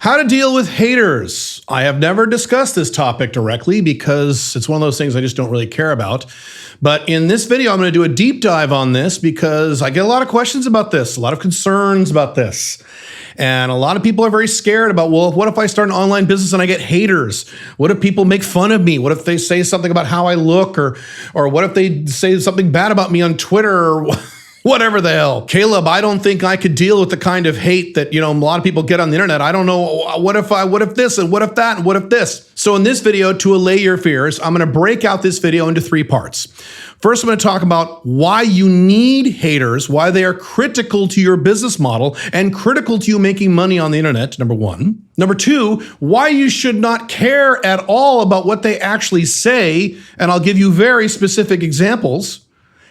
How to deal with haters. I have never discussed this topic directly because it's one of those things I just don't really care about. But in this video, I'm going to do a deep dive on this because I get a lot of questions about this, a lot of concerns about this. And a lot of people are very scared about, well, what if I start an online business and I get haters? What if people make fun of me? What if they say something about how I look? Or what if they say something bad about me on Twitter or whatever the hell? Caleb, I don't think I could deal with the kind of hate that, a lot of people get on the internet. I don't know, what if this, and what if that, and what if this? So in this video, to allay your fears, I'm gonna break out this video into 3 parts. First, I'm gonna talk about why you need haters, why they are critical to your business model and critical to you making money on the internet, number 1. Number 2, why you should not care at all about what they actually say, and I'll give you very specific examples.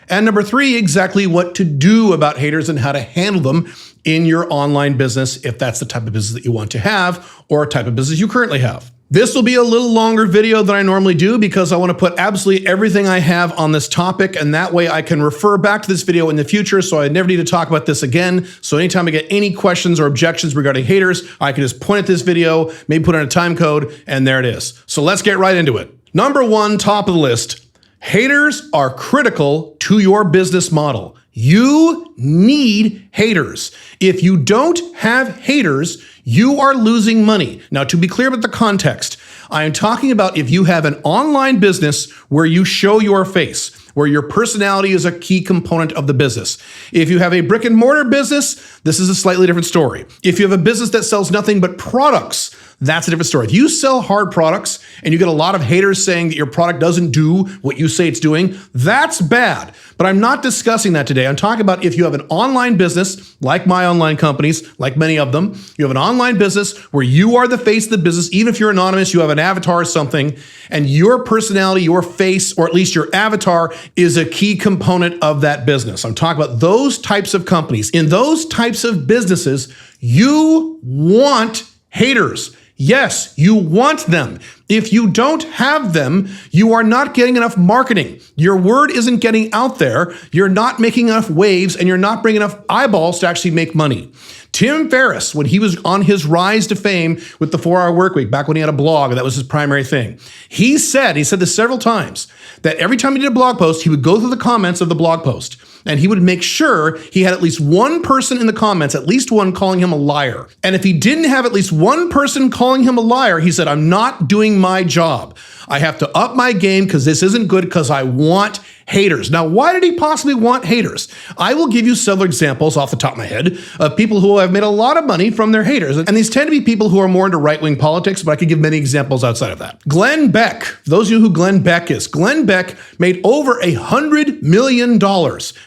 And number 3, exactly what to do about haters and how to handle them in your online business if that's the type of business that you want to have or a type of business you currently have. This will be a little longer video than I normally do because I want to put absolutely everything I have on this topic, and that way I can refer back to this video in the future so I never need to talk about this again. So anytime I get any questions or objections regarding haters, I can just point at this video, maybe put in a time code, and there it is. So let's get right into it. Number 1, top of the list. Haters are critical to your business model. You need haters. If you don't have haters, you are losing money. Now, to be clear about the context, I am talking about if you have an online business where you show your face, where your personality is a key component of the business. If you have a brick and mortar business, this is a slightly different story. If you have a business that sells nothing but products, that's a different story. If you sell hard products and you get a lot of haters saying that your product doesn't do what you say it's doing, that's bad. But I'm not discussing that today. I'm talking about if you have an online business, like my online companies, like many of them, you have an online business where you are the face of the business, even if you're anonymous, you have an avatar or something, and your personality, your face, or at least your avatar is a key component of that business. I'm talking about those types of companies. In those types of businesses, you want haters. Yes, you want them. If you don't have them, you are not getting enough marketing. Your word isn't getting out there. You're not making enough waves, and you're not bringing enough eyeballs to actually make money. Tim Ferriss, when he was on his rise to fame with the 4-Hour Workweek, back when he had a blog, and that was his primary thing, he said this several times, that every time he did a blog post, he would go through the comments of the blog post, and he would make sure he had at least one person in the comments, at least one, calling him a liar. And if he didn't have at least one person calling him a liar, he said, I'm not doing my job. I have to up my game because this isn't good because I want haters. Now, why did he possibly want haters? I will give you several examples off the top of my head of people who have made a lot of money from their haters. And these tend to be people who are more into right-wing politics, but I could give many examples outside of that. Glenn Beck, for those of you who Glenn Beck is, Glenn Beck made over $100 million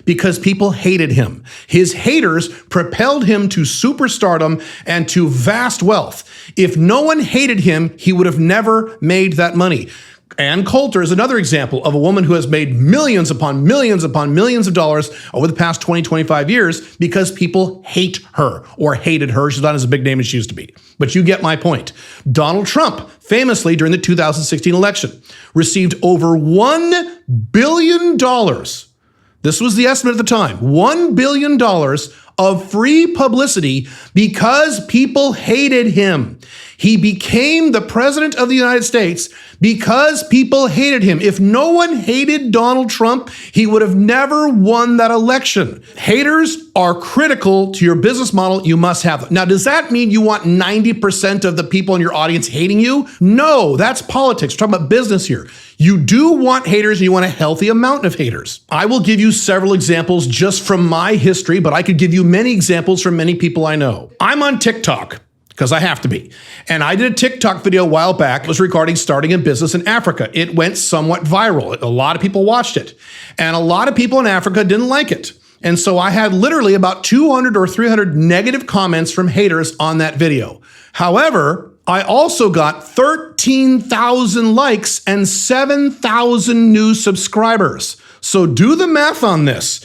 because people hated him. His haters propelled him to superstardom and to vast wealth. If no one hated him, he would have never made that money. Ann Coulter is another example of a woman who has made millions upon millions upon millions of dollars over the past 20, 25 years because people hate her or hated her. She's not as big name as she used to be. But you get my point. Donald Trump, famously during the 2016 election, received over $1 billion. This was the estimate at the time, $1 billion of free publicity because people hated him. He became the president of the United States because people hated him. If no one hated Donald Trump, he would have never won that election. Haters are critical to your business model. You must have them. Now, does that mean you want 90% of the people in your audience hating you? No, that's politics. We're talking about business here. You do want haters, and you want a healthy amount of haters. I will give you several examples just from my history, but I could give you many examples from many people I know. I'm on TikTok, because I have to be. And I did a TikTok video a while back. It was regarding starting a business in Africa. It went somewhat viral. A lot of people watched it. And a lot of people in Africa didn't like it. And so I had literally about 200 or 300 negative comments from haters on that video. However, I also got 13,000 likes and 7,000 new subscribers. So do the math on this.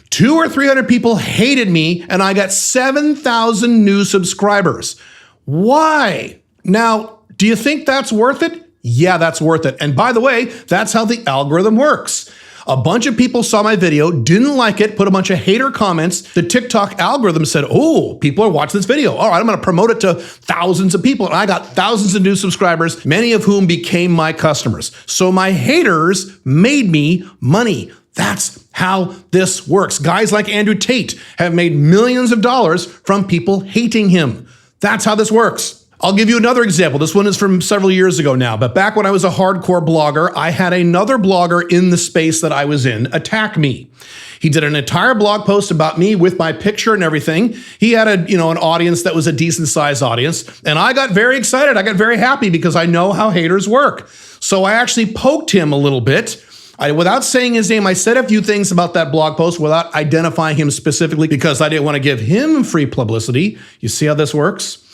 200 or 300 people hated me, and I got 7,000 new subscribers. Why? Now, do you think that's worth it? Yeah, that's worth it. And by the way, that's how the algorithm works. A bunch of people saw my video, didn't like it, put a bunch of hater comments. The TikTok algorithm said, oh, people are watching this video. All right, I'm gonna promote it to thousands of people. And I got thousands of new subscribers, many of whom became my customers. So my haters made me money. That's how this works. Guys like Andrew Tate have made millions of dollars from people hating him. That's how this works. I'll give you another example. This one is from several years ago now, but back when I was a hardcore blogger, I had another blogger in the space that I was in attack me. He did an entire blog post about me with my picture and everything. He had an audience that was a decent sized audience, and I got very excited. I got very happy because I know how haters work. So I actually poked him a little bit. Without saying his name, I said a few things about that blog post without identifying him specifically because I didn't want to give him free publicity. You see how this works?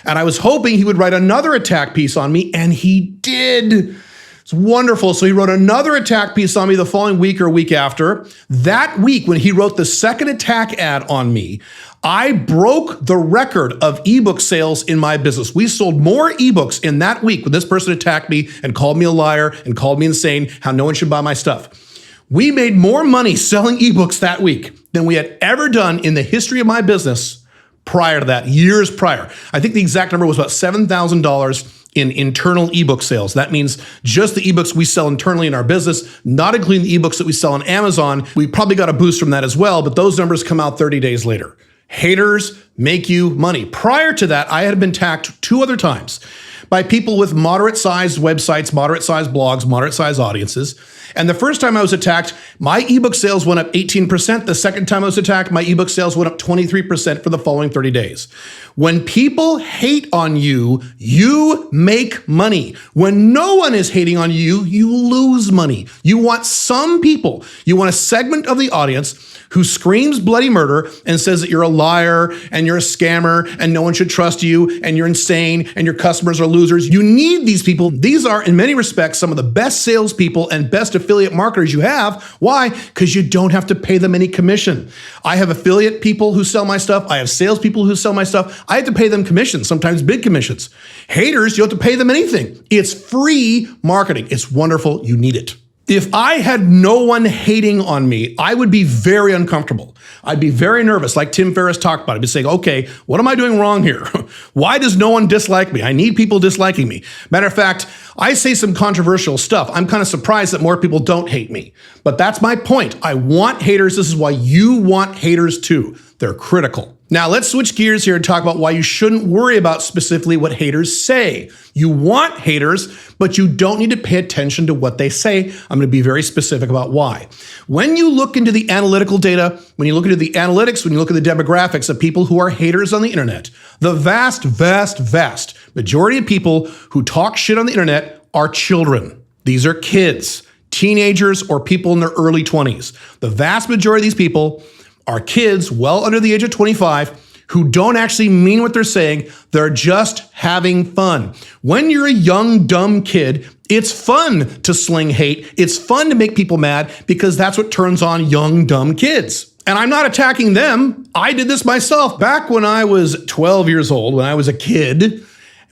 And I was hoping he would write another attack piece on me, and he did. It's wonderful. So he wrote another attack piece on me the following week or week after. That week, when he wrote the second attack ad on me, I broke the record of ebook sales in my business. We sold more ebooks in that week when this person attacked me and called me a liar and called me insane, how no one should buy my stuff. We made more money selling ebooks that week than we had ever done in the history of my business prior to that, years prior. I think the exact number was about $7,000 in internal ebook sales. That means just the ebooks we sell internally in our business, not including the ebooks that we sell on Amazon. We probably got a boost from that as well, but those numbers come out 30 days later. Haters make you money. Prior to that, I had been attacked 2 other times by people with moderate-sized websites, moderate-sized blogs, moderate-sized audiences. And the first time I was attacked, my ebook sales went up 18%. The second time I was attacked, my ebook sales went up 23% for the following 30 days. When people hate on you, you make money. When no one is hating on you, you lose money. You want some people, you want a segment of the audience who screams bloody murder and says that you're a liar and you're a scammer and no one should trust you and you're insane and your customers are losers. You need these people. These are, in many respects, some of the best salespeople and best affiliate marketers you have. Why? Because you don't have to pay them any commission. I have affiliate people who sell my stuff. I have salespeople who sell my stuff. I have to pay them commissions, sometimes big commissions. Haters, you don't have to pay them anything. It's free marketing. It's wonderful. You need it. If I had no one hating on me, I would be very uncomfortable. I'd be very nervous, like Tim Ferriss talked about. I'd be saying, okay, what am I doing wrong here? Why does no one dislike me? I need people disliking me. Matter of fact, I say some controversial stuff. I'm kind of surprised that more people don't hate me. But that's my point. I want haters. This is why you want haters too. They're critical. Now let's switch gears here and talk about why you shouldn't worry about specifically what haters say. You want haters, but you don't need to pay attention to what they say. I'm going to be very specific about why. When you look into the analytical data, when you look into the analytics, when you look at the demographics of people who are haters on the internet, the vast, vast, vast majority of people who talk shit on the internet are children. These are kids, teenagers, or people in their early 20s. The vast majority of these people are kids well under the age of 25 who don't actually mean what they're saying. They're just having fun. When you're a young, dumb kid, it's fun to sling hate. It's fun to make people mad because that's what turns on young, dumb kids. And I'm not attacking them. I did this myself. Back when I was 12 years old, when I was a kid,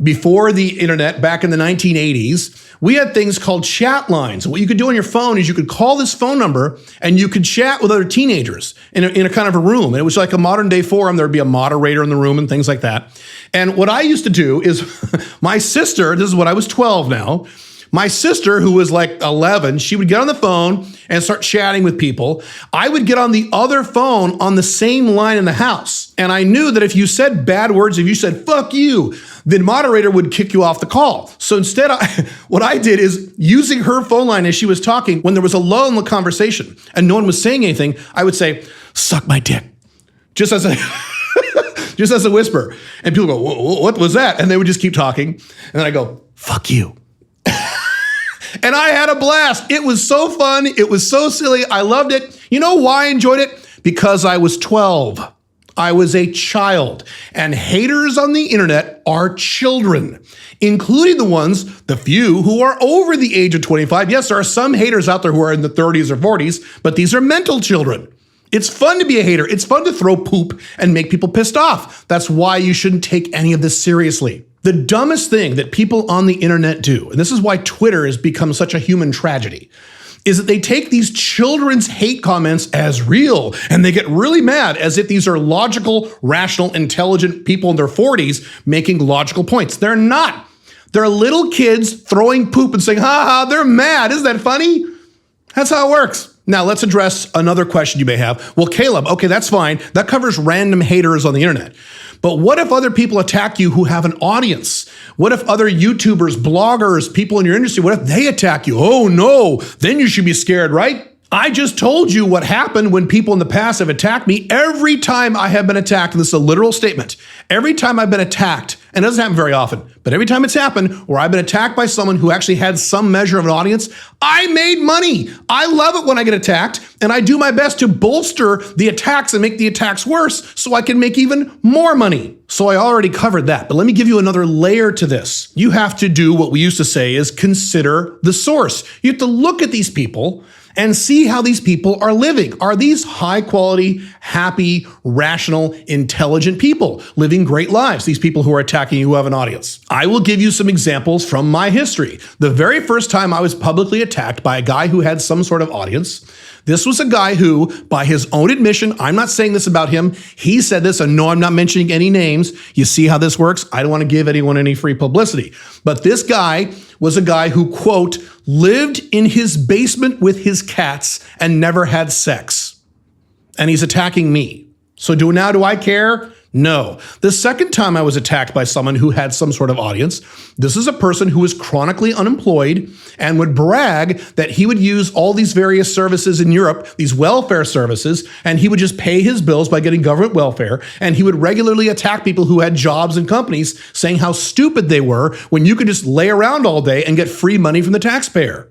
before the internet, back in the 1980s, we had things called chat lines. What you could do on your phone is you could call this phone number and you could chat with other teenagers in a kind of a room. And it was like a modern day forum. There'd be a moderator in the room and things like that. And what I used to do is my sister, this is when I was 12 now, my sister, who was like 11, she would get on the phone and start chatting with people. I would get on the other phone on the same line in the house. And I knew that if you said bad words, if you said, fuck you, the moderator would kick you off the call. So instead, what I did is using her phone line as she was talking, when there was a lull in the conversation and no one was saying anything, I would say, suck my dick, just as a just as a whisper. And people go, what was that? And they would just keep talking. And then I go, fuck you. And I had a blast. It was so fun. It was so silly. I loved it. You know why I enjoyed it? Because I was 12. I was a child. And haters on the internet are children, including the ones, the few, who are over the age of 25. Yes, there are some haters out there who are in the 30s or 40s, but these are mental children. It's fun to be a hater. It's fun to throw poop and make people pissed off. That's why you shouldn't take any of this seriously. The dumbest thing that people on the internet do, and this is why Twitter has become such a human tragedy, is that they take these children's hate comments as real, and they get really mad as if these are logical, rational, intelligent people in their 40s making logical points. They're not. They're little kids throwing poop and saying, ha ha, they're mad. Isn't that funny? That's how it works. Now, let's address another question you may have. Well, Caleb, okay, that's fine. That covers random haters on the internet. But what if other people attack you who have an audience? What if other YouTubers, bloggers, people in your industry, what if they attack you? Oh no, then you should be scared, right? I just told you what happened when people in the past have attacked me. Every time I have been attacked, and this is a literal statement, every time I've been attacked, and it doesn't happen very often, but every time it's happened where I've been attacked by someone who actually had some measure of an audience, I made money. I love it when I get attacked, and I do my best to bolster the attacks and make the attacks worse so I can make even more money. So I already covered that, but let me give you another layer to this. You have to do what we used to say is consider the source. You have to look at these people and see how these people are living. Are these high quality, happy, rational, intelligent people living great lives? These people who are attacking you who have an audience. I will give you some examples from my history. The very first time I was publicly attacked by a guy who had some sort of audience, this was a guy who, by his own admission, I'm not saying this about him, he said this, and no, I'm not mentioning any names. You see how this works? I don't want to give anyone any free publicity. But this guy was a guy who, quote, lived in his basement with his cats and never had sex. And he's attacking me. So now do I care? No. The second time I was attacked by someone who had some sort of audience, this is a person who was chronically unemployed and would brag that he would use all these various services in Europe, these welfare services, and he would just pay his bills by getting government welfare. And he would regularly attack people who had jobs and companies, saying how stupid they were when you could just lay around all day and get free money from the taxpayer.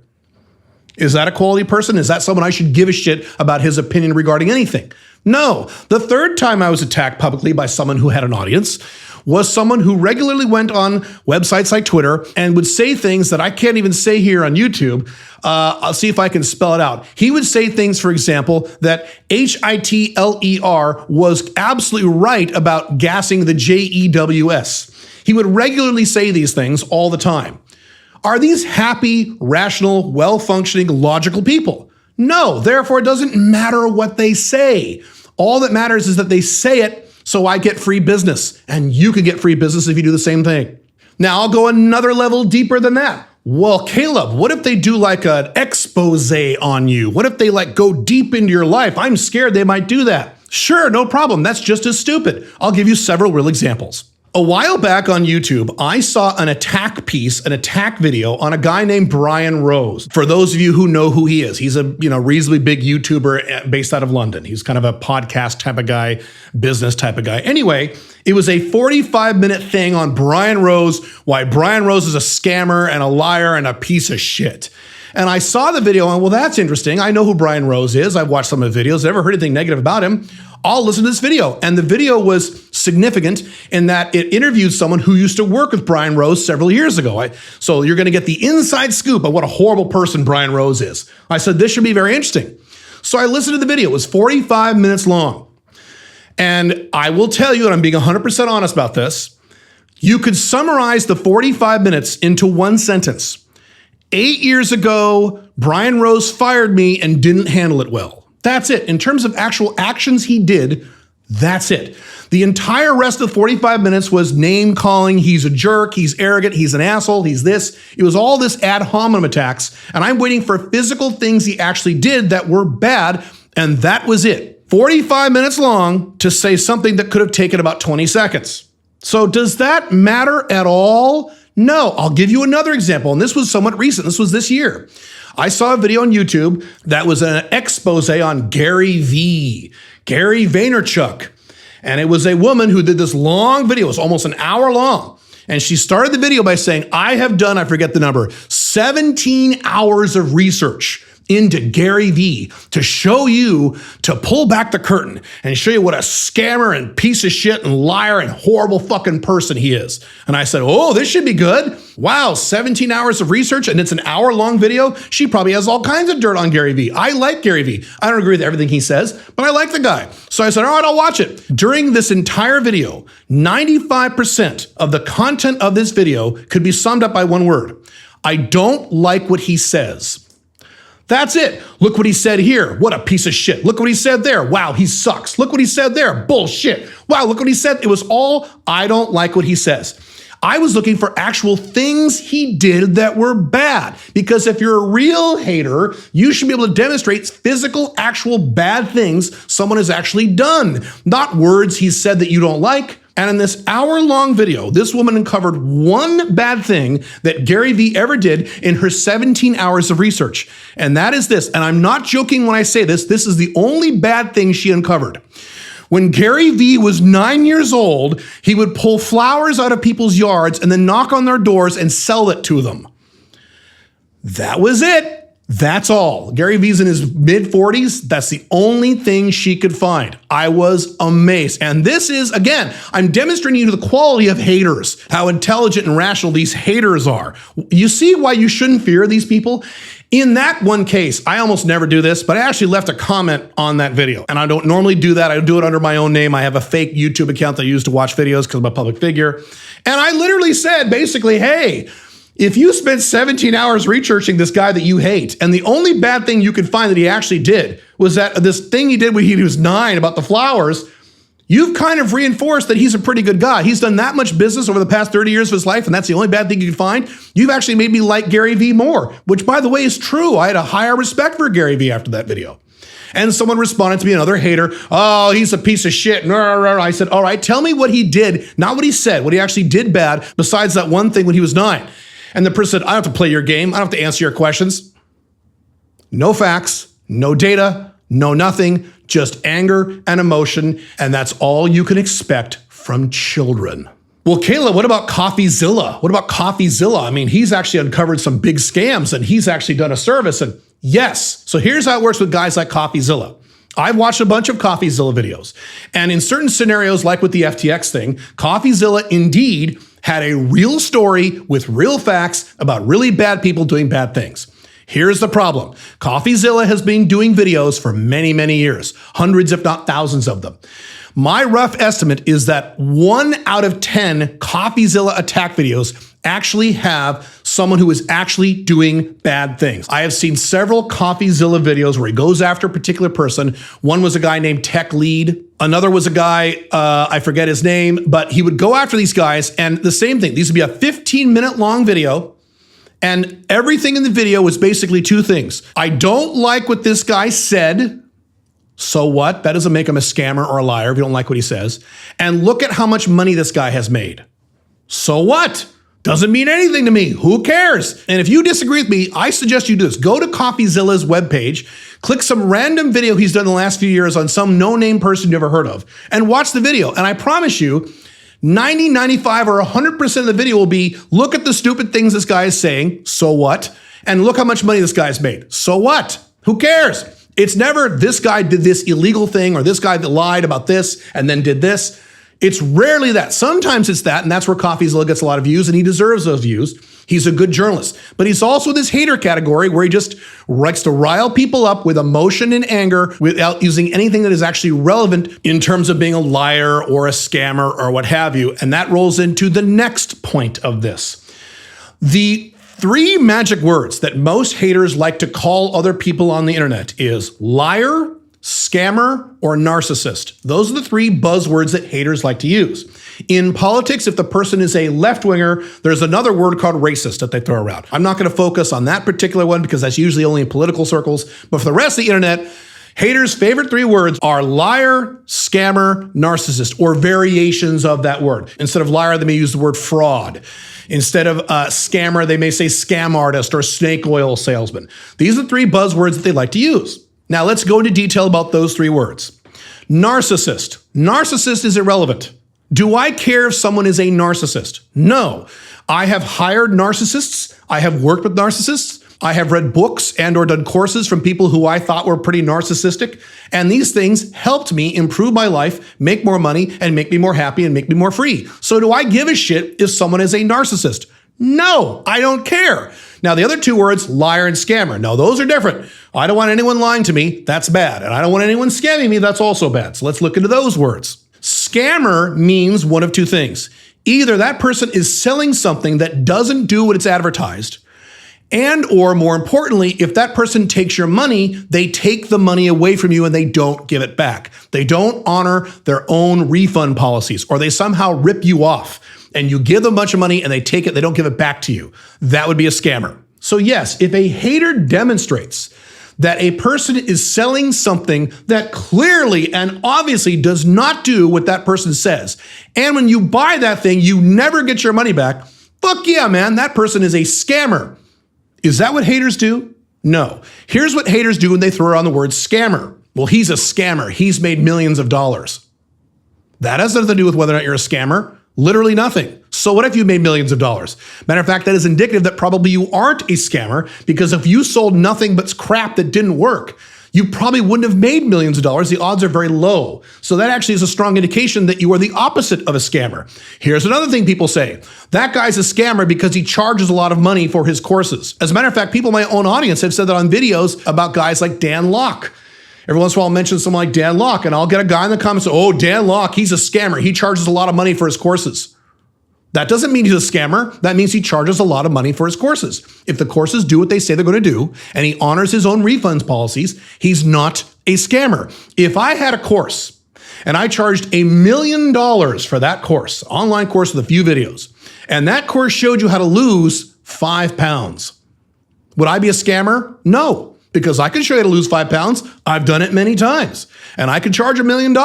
Is that a quality person? Is that someone I should give a shit about his opinion regarding anything? No. The third time I was attacked publicly by someone who had an audience was someone who regularly went on websites like Twitter and would say things that I can't even say here on YouTube. I'll see if I can spell it out. He would say things, for example, that Hitler was absolutely right about gassing the JEWS. He would regularly say these things all the time. Are these happy, rational, well-functioning, logical people? No, therefore it doesn't matter what they say. All that matters is that they say it so I get free business, and you can get free business if you do the same thing. Now I'll go another level deeper than that. Well, Caleb, what if they do like an expose on you? What if they like go deep into your life? I'm scared they might do that. Sure, no problem. That's just as stupid. I'll give you several real examples. A while back on YouTube, I saw an attack video on a guy named Brian Rose. For those of you who know who he is, he's a reasonably big YouTuber based out of London. He's kind of a podcast type of guy, business type of guy. Anyway, it was a 45-minute thing on Brian Rose, why Brian Rose is a scammer and a liar and a piece of shit. And I saw the video and, well, that's interesting. I know who Brian Rose is. I've watched some of the videos, never heard anything negative about him. I'll listen to this video. And the video was significant in that it interviewed someone who used to work with Brian Rose several years ago. So you're going to get the inside scoop of what a horrible person Brian Rose is. I said, this should be very interesting. So I listened to the video. It was 45 minutes long. And I will tell you, and I'm being 100% honest about this, you could summarize the 45 minutes into one sentence. 8 years ago, Brian Rose fired me and didn't handle it well. That's it. In terms of actual actions he did, that's it. The entire rest of 45 minutes was name calling. He's a jerk. He's arrogant. He's an asshole. He's this. It was all this ad hominem attacks. And I'm waiting for physical things he actually did that were bad. And that was it. 45 minutes long to say something that could have taken about 20 seconds. So does that matter at all? No. I'll give you another example. And this was somewhat recent. This was this year. I saw a video on YouTube that was an expose on Gary Vaynerchuk. And it was a woman who did this long video. It was almost an hour long. And she started the video by saying, I have done, I forget the number, 17 hours of research into Gary V to show you, to pull back the curtain and show you what a scammer and piece of shit and liar and horrible fucking person he is. And I said, oh, this should be good. Wow, 17 hours of research and it's an hour-long video. She probably has all kinds of dirt on Gary V. I like Gary V. I don't agree with everything he says, but I like the guy. So I said, all right, I'll watch it. During this entire video, 95% of the content of this video could be summed up by one word. I don't like what he says. That's it. Look what he said here. What a piece of shit. Look what he said there. Wow, he sucks. Look what he said there. Bullshit. Wow, look what he said. It was all, I don't like what he says. I was looking for actual things he did that were bad. Because if you're a real hater, you should be able to demonstrate physical, actual bad things someone has actually done, not words he said that you don't like. And in this hour-long video, this woman uncovered one bad thing that Gary Vee ever did in her 17 hours of research. And that is this, and I'm not joking when I say this, this is the only bad thing she uncovered. When Gary Vee was 9 years old, he would pull flowers out of people's yards and then knock on their doors and sell it to them. That was it. That's all. Gary Vee's in his mid-40s. That's the only thing she could find. I was amazed. And this is, again, I'm demonstrating you the quality of haters, how intelligent and rational these haters are. You see why you shouldn't fear these people? In that one case, I almost never do this, but I actually left a comment on that video. And I don't normally do that. I do it under my own name. I have a fake YouTube account that I use to watch videos because I'm a public figure. And I literally said, basically, hey, if you spent 17 hours researching this guy that you hate, and the only bad thing you could find that he actually did was that this thing he did when he was 9 about the flowers, you've kind of reinforced that he's a pretty good guy. He's done that much business over the past 30 years of his life, and that's the only bad thing you can find. You've actually made me like Gary Vee more, which, by the way, is true. I had a higher respect for Gary Vee after that video. And someone responded to me, another hater, oh, he's a piece of shit. I said, all right, tell me what he did, not what he said, what he actually did bad, besides that one thing when he was 9. And the person said, I don't have to play your game. I don't have to answer your questions. No facts, no data, no nothing, just anger and emotion. And that's all you can expect from children. Well, Kayla, what about CoffeeZilla? What about CoffeeZilla? I mean, he's actually uncovered some big scams and he's actually done a service. And yes, so here's how it works with guys like CoffeeZilla. I've watched a bunch of CoffeeZilla videos. And in certain scenarios, like with the FTX thing, CoffeeZilla indeed had a real story with real facts about really bad people doing bad things. Here's the problem. CoffeeZilla has been doing videos for many, many years, hundreds if not thousands of them. My rough estimate is that 1 out of 10 CoffeeZilla attack videos actually have someone who is actually doing bad things. I have seen several CoffeeZilla videos where he goes after a particular person. One was a guy named Tech Lead. Another was a guy, I forget his name, but he would go after these guys and the same thing. These would be a 15-minute long video. And everything in the video was basically two things. I don't like what this guy said. So what? That doesn't make him a scammer or a liar if you don't like what he says. And look at how much money this guy has made. So what? Doesn't mean anything to me. Who cares? And if you disagree with me, I suggest you do this. Go to CoffeeZilla's webpage, click some random video he's done in the last few years on some no-name person you never heard of, and watch the video. And I promise you, 90, 95, or 100% of the video will be, look at the stupid things this guy is saying, so what? And look how much money this guy's made. So what? Who cares? It's never this guy did this illegal thing or this guy that lied about this and then did this. It's rarely that. Sometimes it's that, and that's where CoffeeZilla gets a lot of views, and he deserves those views. He's a good journalist. But he's also this hater category where he just likes to rile people up with emotion and anger without using anything that is actually relevant in terms of being a liar or a scammer or what have you. And that rolls into the next point of this. The 3 magic words that most haters like to call other people on the internet is liar, scammer, or narcissist. Those are the 3 buzzwords that haters like to use. In politics, if the person is a left-winger, there's another word called racist that they throw around. I'm not going to focus on that particular one because that's usually only in political circles. But for the rest of the internet, haters' favorite 3 words are liar, scammer, narcissist, or variations of that word. Instead of liar, they may use the word fraud. Instead of scammer, they may say scam artist or snake oil salesman. These are the 3 buzzwords that they like to use. Now let's go into detail about those 3 words. Narcissist. Narcissist is irrelevant. Do I care if someone is a narcissist? No. I have hired narcissists. I have worked with narcissists. I have read books and or done courses from people who I thought were pretty narcissistic. And these things helped me improve my life, make more money, and make me more happy and make me more free. So do I give a shit if someone is a narcissist? No, I don't care. Now, the other 2 words, liar and scammer. Now, those are different. I don't want anyone lying to me. That's bad. And I don't want anyone scamming me. That's also bad. So let's look into those words. Scammer means one of 2 things. Either that person is selling something that doesn't do what it's advertised, And or more importantly, if that person takes your money, they take the money away from you and they don't give it back. They don't honor their own refund policies, or they somehow rip you off and you give them a bunch of money and they take it, they don't give it back to you. That would be a scammer. So yes, if a hater demonstrates that a person is selling something that clearly and obviously does not do what that person says, and when you buy that thing, you never get your money back, fuck yeah, man, that person is a scammer. Is that what haters do? No. Here's what haters do when they throw around the word scammer. Well, he's a scammer. He's made millions of dollars. That has nothing to do with whether or not you're a scammer. Literally nothing. So what if you made millions of dollars? Matter of fact, that is indicative that probably you aren't a scammer, because if you sold nothing but crap that didn't work, you probably wouldn't have made millions of dollars. The odds are very low. So that actually is a strong indication that you are the opposite of a scammer. Here's another thing people say. That guy's a scammer because he charges a lot of money for his courses. As a matter of fact, people in my own audience have said that on videos about guys like Dan Lok. Every once in a while I'll mention someone like Dan Lok, and I'll get a guy in the comments, oh, Dan Lok, he's a scammer. He charges a lot of money for his courses. That doesn't mean he's a scammer. That means he charges a lot of money for his courses. If the courses do what they say they're going to do, and he honors his own refunds policies, he's not a scammer. If I had a course and I charged $1 million for that course, online course with a few videos, and that course showed you how to lose 5 pounds, would I be a scammer? No. Because I can show you how to lose 5 pounds. I've done it many times. And I can charge $1 million.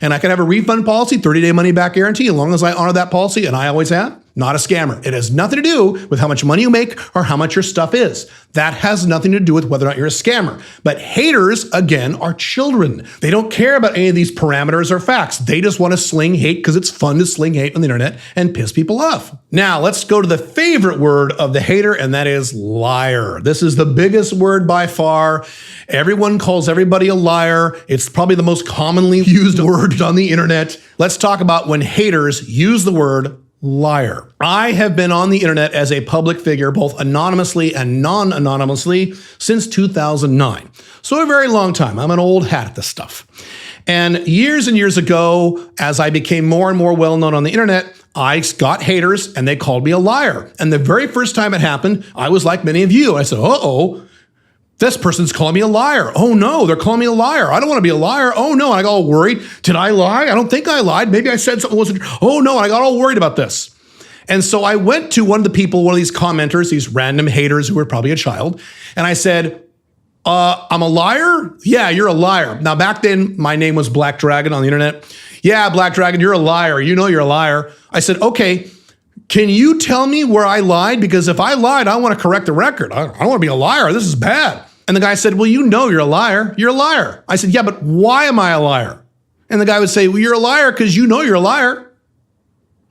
And I can have a refund policy, 30-day money back guarantee, as long as I honor that policy, and I always have. Not a scammer. It has nothing to do with how much money you make or how much your stuff is. That has nothing to do with whether or not you're a scammer. But haters, again, are children. They don't care about any of these parameters or facts. They just want to sling hate because it's fun to sling hate on the internet and piss people off. Now, let's go to the favorite word of the hater, and that is liar. This is the biggest word by far. Everyone calls everybody a liar. It's probably the most commonly used word on the internet. Let's talk about when haters use the word liar. I have been on the internet as a public figure, both anonymously and non-anonymously, since 2009. So a very long time. I'm an old hat at this stuff. And years ago, as I became more and more well-known on the internet, I got haters and they called me a liar. And the very first time it happened, I was like many of you. I said, uh-oh, this person's calling me a liar. Oh no, they're calling me a liar. I don't want to be a liar. Oh no, and I got all worried. Did I lie? I don't think I lied. Maybe I said something wasn't. Oh no, and I got all worried about this. And so I went to one of the people, one of these commenters, these random haters who were probably a child, and I said, I'm a liar? Yeah, you're a liar. Now back then, my name was Black Dragon on the internet. Yeah, Black Dragon, you're a liar. You know you're a liar. I said, okay, can you tell me where I lied? Because if I lied, I want to correct the record. I don't want to be a liar. This is bad. And the guy said, well, you know you're a liar. You're a liar. I said, yeah, but why am I a liar? And the guy would say, well, you're a liar because you know you're a liar.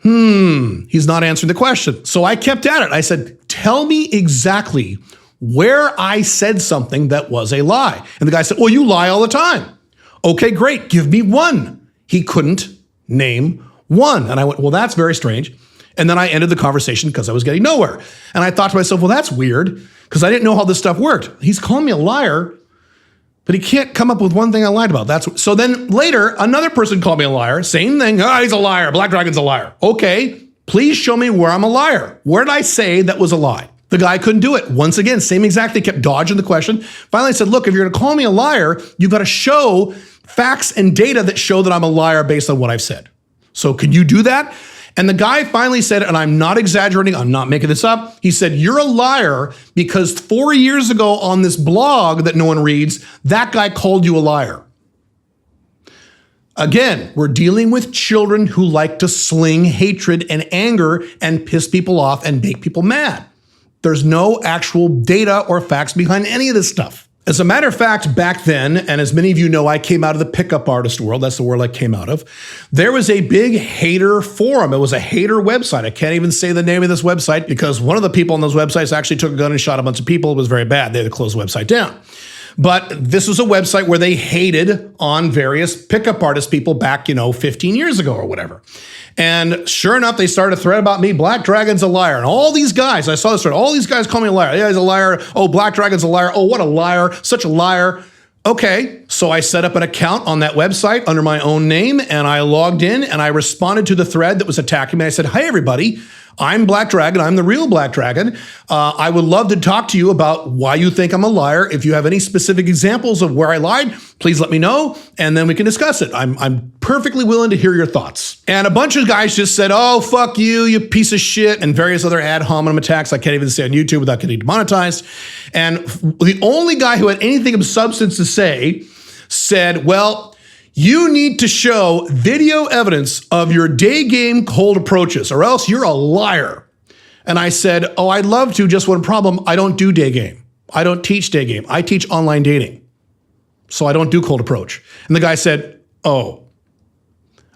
He's not answering the question. So I kept at it. I said, tell me exactly where I said something that was a lie. And the guy said, well, you lie all the time. Okay, great. Give me one. He couldn't name one. And I went, well, that's very strange. And then I ended the conversation because I was getting nowhere. And I thought to myself, well, that's weird because I didn't know how this stuff worked. He's calling me a liar, but he can't come up with one thing I lied about. So then later, another person called me a liar. Same thing. Oh, he's a liar. Black Dragon's a liar. Okay, please show me where I'm a liar. Where did I say that was a lie? The guy couldn't do it. Once again, same exact thing, kept dodging the question. Finally, I said, look, if you're going to call me a liar, you've got to show facts and data that show that I'm a liar based on what I've said. So can you do that? And the guy finally said, and I'm not exaggerating, I'm not making this up. He said, you're a liar because 4 years ago on this blog that no one reads, that guy called you a liar. Again, we're dealing with children who like to sling hatred and anger and piss people off and make people mad. There's no actual data or facts behind any of this stuff. As a matter of fact, back then, and as many of you know, I came out of the pickup artist world. That's the world I came out of. There was a big hater forum. It was a hater website. I can't even say the name of this website because one of the people on those websites actually took a gun and shot a bunch of people. It was very bad. They had to close the website down. But this was a website where they hated on various pickup artist people back, 15 years ago or whatever. And sure enough, they started a thread about me. Black Dragon's a liar. And all these guys, I saw this thread, all these guys call me a liar. Yeah, he's a liar. Oh, Black Dragon's a liar. Oh, what a liar. Such a liar. Okay, so I set up an account on that website under my own name and I logged in and I responded to the thread that was attacking me. I said, hi, everybody. I'm Black Dragon. I'm the real Black Dragon. I would love to talk to you about why you think I'm a liar. If you have any specific examples of where I lied, please let me know, and then we can discuss it. I'm perfectly willing to hear your thoughts. And a bunch of guys just said, oh, fuck you, you piece of shit, and various other ad hominem attacks I can't even say on YouTube without getting demonetized. And the only guy who had anything of substance to say said, well, you need to show video evidence of your day game cold approaches, or else you're a liar. And I said, oh, I'd love to, just one problem, I don't do day game. I don't teach day game. I teach online dating. So I don't do cold approach. And the guy said, oh.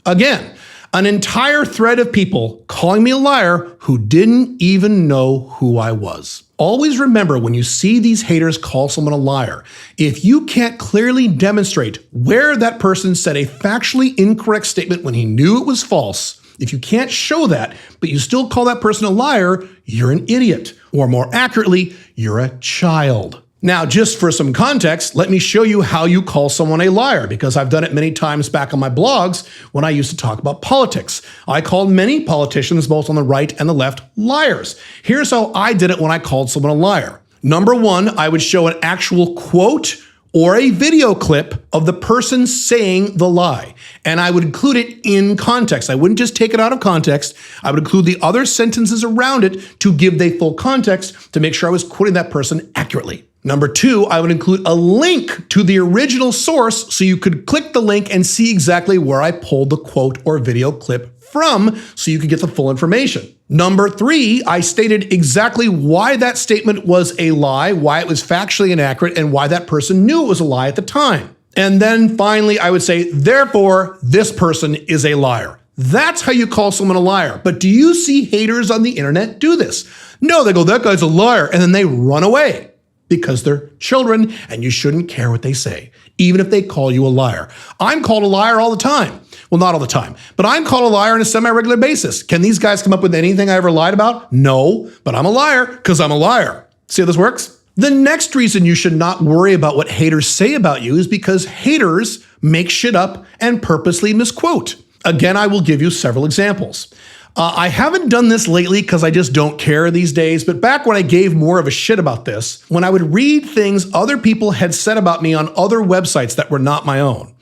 Again, an entire thread of people calling me a liar who didn't even know who I was. Always remember, when you see these haters call someone a liar, if you can't clearly demonstrate where that person said a factually incorrect statement when he knew it was false, if you can't show that, but you still call that person a liar, you're an idiot. Or more accurately, you're a child. Now, just for some context, let me show you how you call someone a liar, because I've done it many times back on my blogs when I used to talk about politics. I called many politicians, both on the right and the left, liars. Here's how I did it when I called someone a liar. Number one, I would show an actual quote or a video clip of the person saying the lie, and I would include it in context. I wouldn't just take it out of context. I would include the other sentences around it to give the full context to make sure I was quoting that person accurately. Number two, I would include a link to the original source so you could click the link and see exactly where I pulled the quote or video clip from so you could get the full information. Number three, I stated exactly why that statement was a lie, why it was factually inaccurate, and why that person knew it was a lie at the time. And then finally, I would say, therefore, this person is a liar. That's how you call someone a liar. But do you see haters on the internet do this? No, they go, that guy's a liar, and then they run away. Because they're children and you shouldn't care what they say, even if they call you a liar. I'm called a liar all the time. Well, not all the time, but I'm called a liar on a semi-regular basis. Can these guys come up with anything I ever lied about? No, but I'm a liar because I'm a liar. See how this works? The next reason you should not worry about what haters say about you is because haters make shit up and purposely misquote. Again, I will give you several examples. I haven't done this lately because I just don't care these days, but back when I gave more of a shit about this, when I would read things other people had said about me on other websites that were not my own,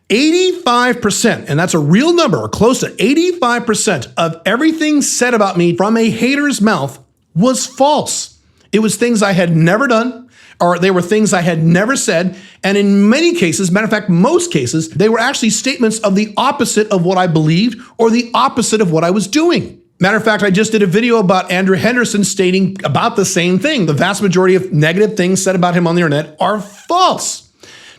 85%, and that's a real number, or close to 85% of everything said about me from a hater's mouth was false. It was things I had never done, or they were things I had never said, and in many cases, matter of fact, most cases, they were actually statements of the opposite of what I believed or the opposite of what I was doing. Matter of fact, I just did a video about Andrew Henderson stating about the same thing. The vast majority of negative things said about him on the internet are false.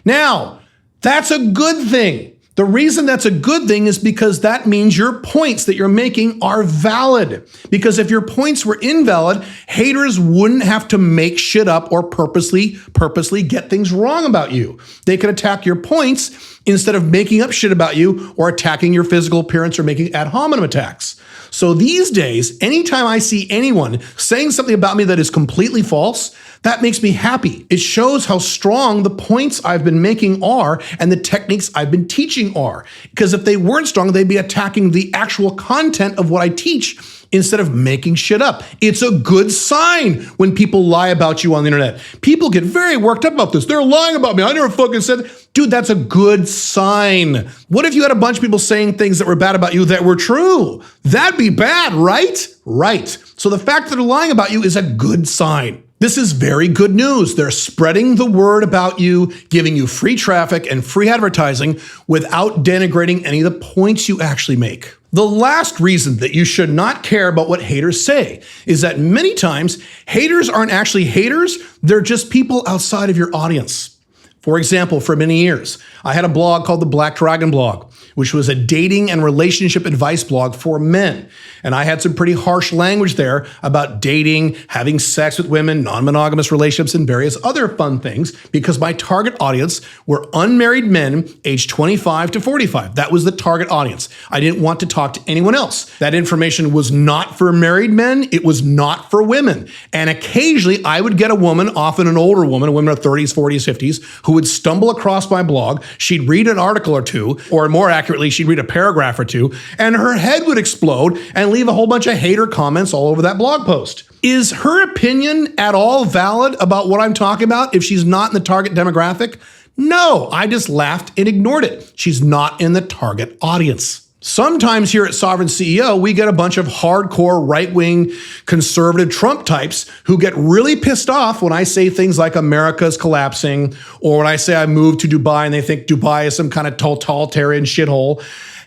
Now, that's a good thing. The reason that's a good thing is because that means your points that you're making are valid. Because if your points were invalid, haters wouldn't have to make shit up or purposely get things wrong about you. They could attack your points instead of making up shit about you or attacking your physical appearance or making ad hominem attacks. So these days, anytime I see anyone saying something about me that is completely false, that makes me happy. It shows how strong the points I've been making are and the techniques I've been teaching are. Because if they weren't strong, they'd be attacking the actual content of what I teach instead of making shit up. It's a good sign when people lie about you on the internet. People get very worked up about this. They're lying about me. I never fucking said that. Dude, that's a good sign. What if you had a bunch of people saying things that were bad about you that were true? That'd be bad, right? Right. So the fact that they're lying about you is a good sign. This is very good news. They're spreading the word about you, giving you free traffic and free advertising without denigrating any of the points you actually make. The last reason that you should not care about what haters say is that many times haters aren't actually haters. They're just people outside of your audience. For example, for many years, I had a blog called the Black Dragon blog, which was a dating and relationship advice blog for men. And I had some pretty harsh language there about dating, having sex with women, non-monogamous relationships, and various other fun things because my target audience were unmarried men aged 25 to 45. That was the target audience. I didn't want to talk to anyone else. That information was not for married men. It was not for women. And occasionally I would get a woman, often an older woman, a woman in her 30s, 40s, 50s, who would stumble across my blog. She'd read an article or two, or more accurately, accurately, she'd read a paragraph or two, and her head would explode and leave a whole bunch of hater comments all over that blog post. Is her opinion at all valid about what I'm talking about if she's not in the target demographic? No, I just laughed and ignored it. She's not in the target audience. Sometimes here at Sovereign CEO, we get a bunch of hardcore right-wing conservative Trump types who get really pissed off when I say things like America's collapsing, or when I say I moved to Dubai and they think Dubai is some kind of totalitarian shithole.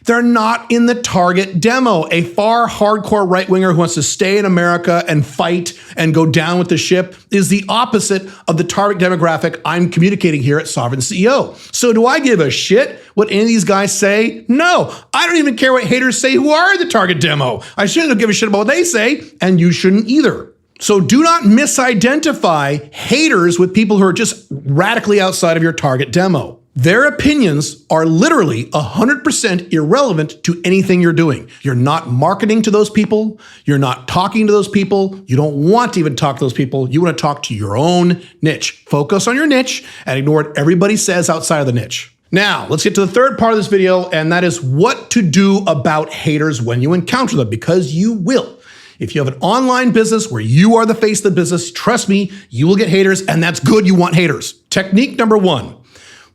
They're not in the target demo. A far hardcore right-winger who wants to stay in America and fight and go down with the ship is the opposite of the target demographic I'm communicating here at Sovereign CEO. So do I give a shit what any of these guys say? No, I don't even care what haters say who are in the target demo. I shouldn't give a shit about what they say, and you shouldn't either. So do not misidentify haters with people who are just radically outside of your target demo. Their opinions are literally 100% irrelevant to anything you're doing. You're not marketing to those people. You're not talking to those people. You don't want to even talk to those people. You want to talk to your own niche. Focus on your niche and ignore what everybody says outside of the niche. Now, let's get to the third part of this video, and that is what to do about haters when you encounter them, because you will. If you have an online business where you are the face of the business, trust me, you will get haters, and that's good. You want haters. Technique number one.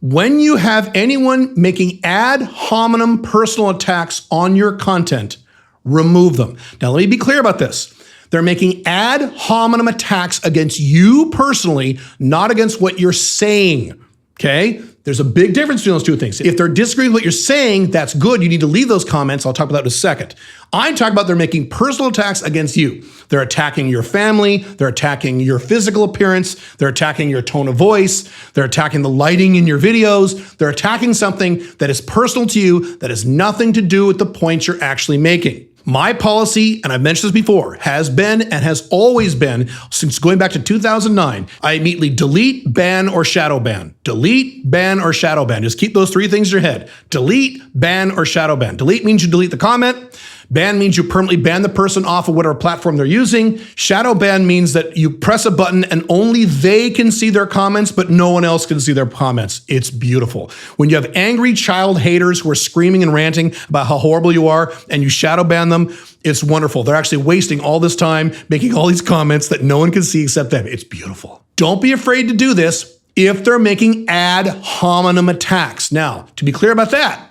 When you have anyone making ad hominem personal attacks on your content, remove them. Now, let me be clear about this. They're making ad hominem attacks against you personally, not against what you're saying, okay? There's a big difference between those two things. If they're disagreeing with what you're saying, that's good. You need to leave those comments. I'll talk about that in a second. I'm talking about they're making personal attacks against you. They're attacking your family. They're attacking your physical appearance. They're attacking your tone of voice. They're attacking the lighting in your videos. They're attacking something that is personal to you that has nothing to do with the points you're actually making. My policy, and I've mentioned this before, has been and has always been, since going back to 2009, I immediately delete, ban, or shadow ban. Delete, ban, or shadow ban. Just keep those three things in your head. Delete, ban, or shadow ban. Delete means you delete the comment. Ban means you permanently ban the person off of whatever platform they're using. Shadow ban means that you press a button and only they can see their comments, but no one else can see their comments. It's beautiful. When you have angry child haters who are screaming and ranting about how horrible you are and you shadow ban them, it's wonderful. They're actually wasting all this time making all these comments that no one can see except them. It's beautiful. Don't be afraid to do this if they're making ad hominem attacks. Now, to be clear about that,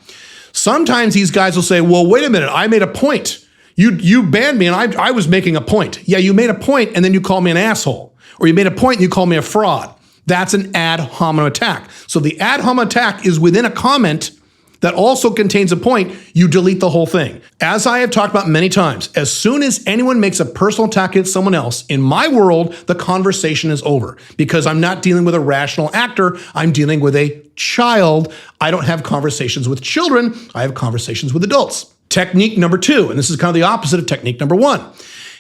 sometimes these guys will say, well, wait a minute, I made a point. You banned me and I was making a point. Yeah, you made a point and then you called me an asshole. Or you made a point and you called me a fraud. That's an ad hominem attack. So the ad hominem attack is within a comment that also contains a point, you delete the whole thing. As I have talked about many times, as soon as anyone makes a personal attack against someone else, in my world, the conversation is over because I'm not dealing with a rational actor, I'm dealing with a child. I don't have conversations with children, I have conversations with adults. Technique number two, and this is kind of the opposite of technique number one.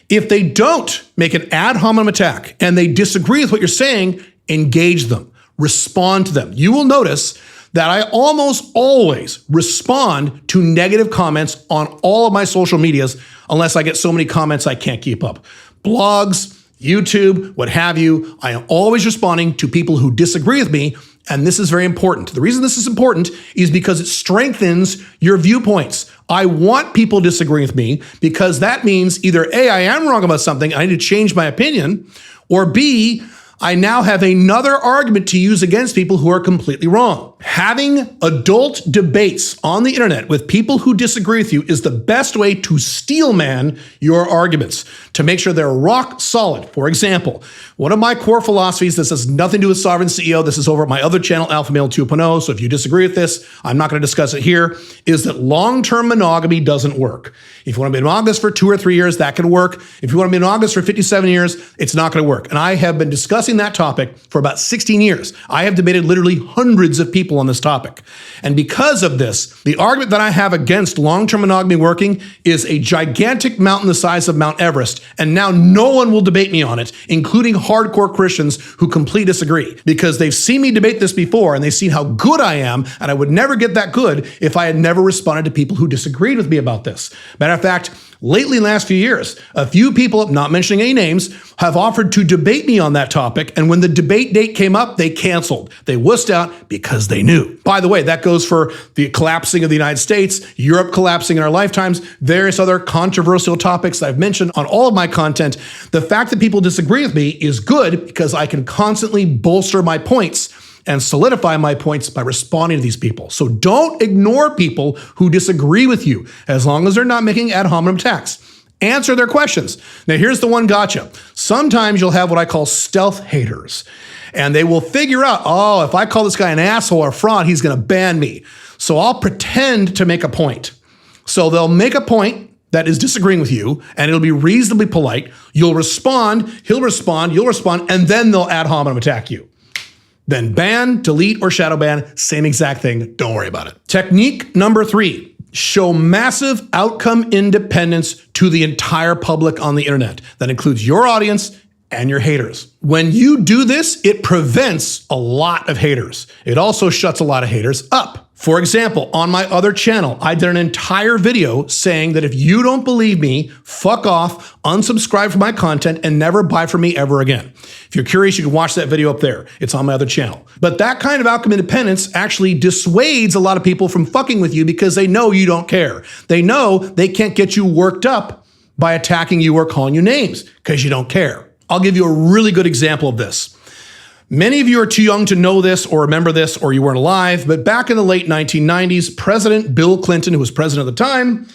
If they don't make an ad hominem attack and they disagree with what you're saying, engage them, respond to them. You will notice that I almost always respond to negative comments on all of my social medias unless I get so many comments I can't keep up. Blogs, YouTube, what have you, I am always responding to people who disagree with me, and this is very important. The reason this is important is because it strengthens your viewpoints. I want people disagreeing with me because that means either A, I am wrong about something, I need to change my opinion, or B, I now have another argument to use against people who are completely wrong. Having adult debates on the internet with people who disagree with you is the best way to steelman your arguments, to make sure they're rock solid. For example, one of my core philosophies, this has nothing to do with Sovereign CEO, this is over at my other channel, Alpha Male 2.0, so if you disagree with this, I'm not going to discuss it here, is that long-term monogamy doesn't work. If you want to be monogamous for 2 or 3 years, that can work. If you want to be monogamous for 57 years, it's not going to work. And I have been discussing that topic for about 16 years. I have debated literally hundreds of people on this topic. And because of this, the argument that I have against long-term monogamy working is a gigantic mountain the size of Mount Everest. And now no one will debate me on it, including hardcore Christians who completely disagree, because they've seen me debate this before and they've seen how good I am. And I would never get that good if I had never responded to people who disagreed with me about this. Matter of fact, Lately, in the last few years, a few people, not mentioning any names, have offered to debate me on that topic, and when the debate date came up, they canceled. They wussed out because they knew. By the way, that goes for the collapsing of the United States, Europe collapsing in our lifetimes, various other controversial topics I've mentioned on all of my content. The fact that people disagree with me is good because I can constantly bolster my points and solidify my points by responding to these people. So don't ignore people who disagree with you, as long as they're not making ad hominem attacks. Answer their questions. Now, here's the one gotcha. Sometimes you'll have what I call stealth haters, and they will figure out, oh, if I call this guy an asshole or a fraud, he's gonna ban me. So I'll pretend to make a point. So they'll make a point that is disagreeing with you, and it'll be reasonably polite. You'll respond, he'll respond, you'll respond, and then they'll ad hominem attack you. Then ban, delete, or shadow ban, same exact thing. Don't worry about it. Technique number 3, show massive outcome independence to the entire public on the internet. That includes your audience and your haters. When you do this, it prevents a lot of haters. It also shuts a lot of haters up. For example, on my other channel, I did an entire video saying that if you don't believe me, fuck off, unsubscribe from my content, and never buy from me ever again. If you're curious, you can watch that video up there. It's on my other channel. But that kind of outcome independence actually dissuades a lot of people from fucking with you because they know you don't care. They know they can't get you worked up by attacking you or calling you names because you don't care. I'll give you a really good example of this. Many of you are too young to know this or remember this, or you weren't alive, but back in the late 1990s, President Bill Clinton, who was president at the time,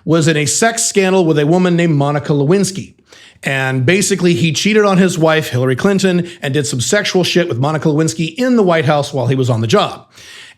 was in a sex scandal with a woman named Monica Lewinsky. And basically, he cheated on his wife, Hillary Clinton, and did some sexual shit with Monica Lewinsky in the White House while he was on the job.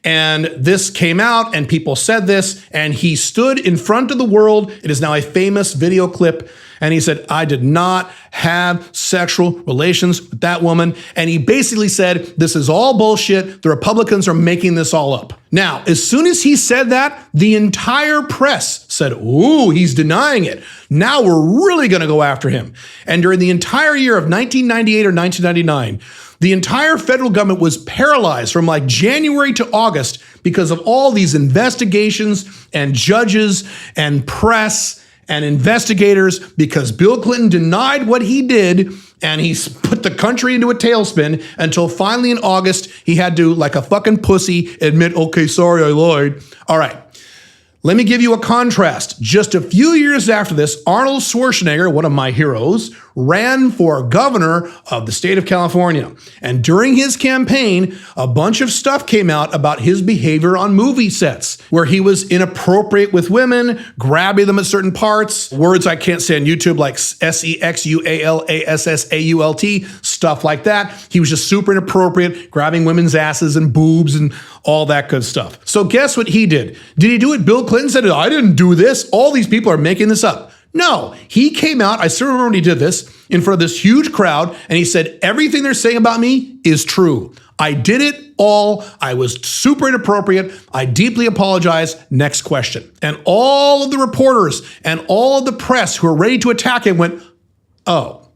And this came out, and people said this, and he stood in front of the world. It is now a famous video clip. And he said, I did not have sexual relations with that woman. And he basically said, this is all bullshit. The Republicans are making this all up. Now, as soon as he said that, the entire press said, ooh, he's denying it. Now we're really going to go after him. And during the entire year of 1998 or 1999, the entire federal government was paralyzed from like January to August because of all these investigations and judges and press and investigators, because Bill Clinton denied what he did, and he put the country into a tailspin until finally in August, he had to, like a fucking pussy, admit, okay, sorry, I lied. All right. Let me give you a contrast. Just a few years after this, Arnold Schwarzenegger, one of my heroes, ran for governor of the state of California. And during his campaign, a bunch of stuff came out about his behavior on movie sets, where he was inappropriate with women, grabbing them at certain parts, words I can't say on YouTube like sexualasssault, stuff like that. He was just super inappropriate, grabbing women's asses and boobs and all that good stuff. So guess what he did? Did he do it? Bill Clinton said, I didn't do this. All these people are making this up. No, he came out, I still remember when he did this, in front of this huge crowd, and he said, everything they're saying about me is true. I did it all. I was super inappropriate. I deeply apologize. Next question. And all of the reporters and all of the press who were ready to attack him went, oh.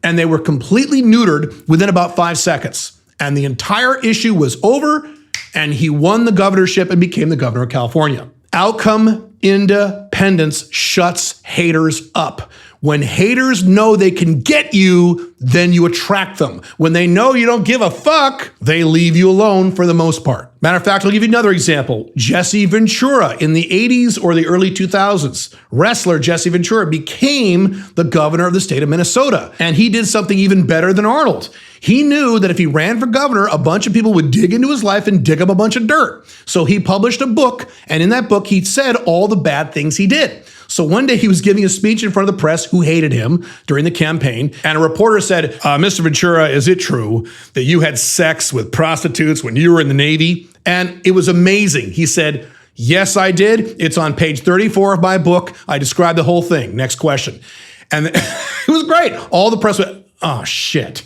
And they were completely neutered within about 5 seconds. And the entire issue was over, and he won the governorship and became the governor of California. Outcome independence shuts haters up. When haters know they can get you, then you attract them. When they know you don't give a fuck, they leave you alone for the most part. Matter of fact, I'll give you another example. Jesse Ventura in the 80s or the early 2000s. Wrestler Jesse Ventura became the governor of the state of Minnesota. And he did something even better than Arnold. He knew that if he ran for governor, a bunch of people would dig into his life and dig up a bunch of dirt. So he published a book, and in that book, he said all the bad things he did. So one day he was giving a speech in front of the press who hated him during the campaign, and a reporter said, Mr. Ventura, is it true that you had sex with prostitutes when you were in the Navy? And it was amazing. He said, yes, I did. It's on page 34 of my book. I described the whole thing. Next question. And it was great. All the press went, oh, shit.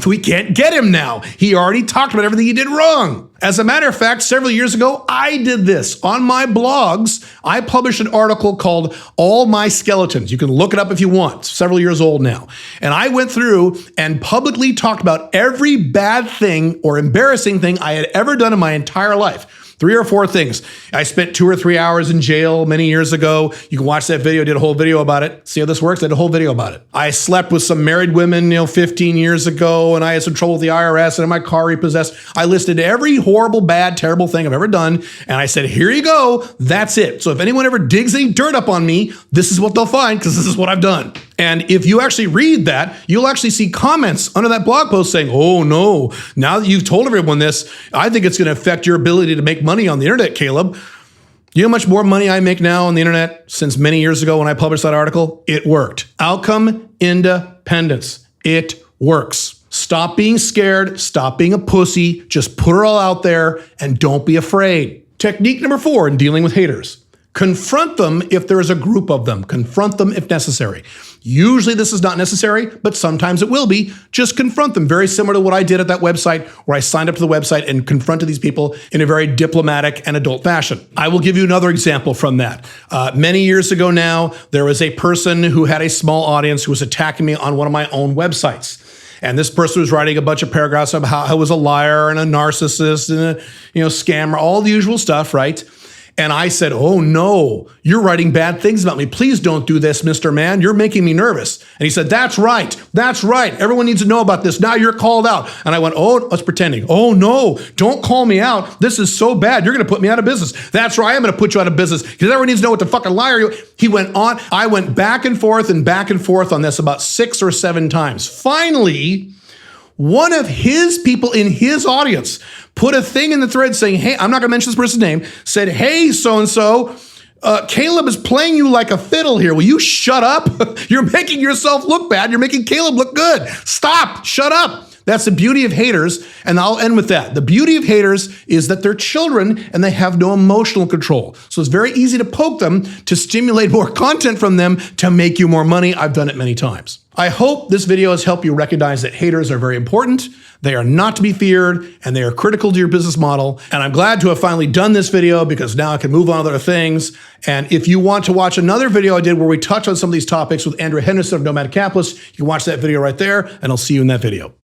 We can't get him now. He already talked about everything he did wrong. As a matter of fact, several years ago, I did this. On my blogs, I published an article called All My Skeletons. You can look it up if you want. It's several years old now. And I went through and publicly talked about every bad thing or embarrassing thing I had ever done in my entire life. 3 or 4 things. I spent 2 or 3 hours in jail many years ago. You can watch that video. I did a whole video about it. See how this works? I did a whole video about it. I slept with some married women, 15 years ago, and I had some trouble with the IRS and had my car repossessed. I listed every horrible, bad, terrible thing I've ever done, and I said, here you go. That's it. So if anyone ever digs any dirt up on me, this is what they'll find, because this is what I've done. And if you actually read that, you'll actually see comments under that blog post saying, oh no, now that you've told everyone this, I think it's going to affect your ability to make money on the internet, Caleb. You know how much more money I make now on the internet since many years ago when I published that article? It worked. Outcome independence. It works. Stop being scared. Stop being a pussy. Just put it all out there and don't be afraid. Technique number 4 in dealing with haters. Confront them if there is a group of them. Confront them if necessary. Usually this is not necessary, but sometimes it will be. Just confront them. Very similar to what I did at that website where I signed up to the website and confronted these people in a very diplomatic and adult fashion. I will give you another example from that. Many years ago now, there was a person who had a small audience who was attacking me on one of my own websites. And this person was writing a bunch of paragraphs about how I was a liar and a narcissist and a scammer, all the usual stuff, right? And I said, oh no, you're writing bad things about me. Please don't do this, Mr. Man. You're making me nervous. And he said, that's right. That's right. Everyone needs to know about this. Now you're called out. And I went, oh, I was pretending. Oh no, don't call me out. This is so bad. You're going to put me out of business. That's right. I'm going to put you out of business because everyone needs to know what the fucking liar you are. He went on. I went back and forth on this about 6 or 7 times. Finally, one of his people in his audience put a thing in the thread saying, hey, I'm not going to mention this person's name, said, hey, so-and-so, Caleb is playing you like a fiddle here. Will you shut up? You're making yourself look bad. You're making Caleb look good. Stop. Shut up. That's the beauty of haters, and I'll end with that. The beauty of haters is that they're children and they have no emotional control. So it's very easy to poke them to stimulate more content from them to make you more money. I've done it many times. I hope this video has helped you recognize that haters are very important. They are not to be feared, and they are critical to your business model. And I'm glad to have finally done this video because now I can move on to other things. And if you want to watch another video I did where we touch on some of these topics with Andrew Henderson of Nomadic Capitalist, you can watch that video right there, and I'll see you in that video.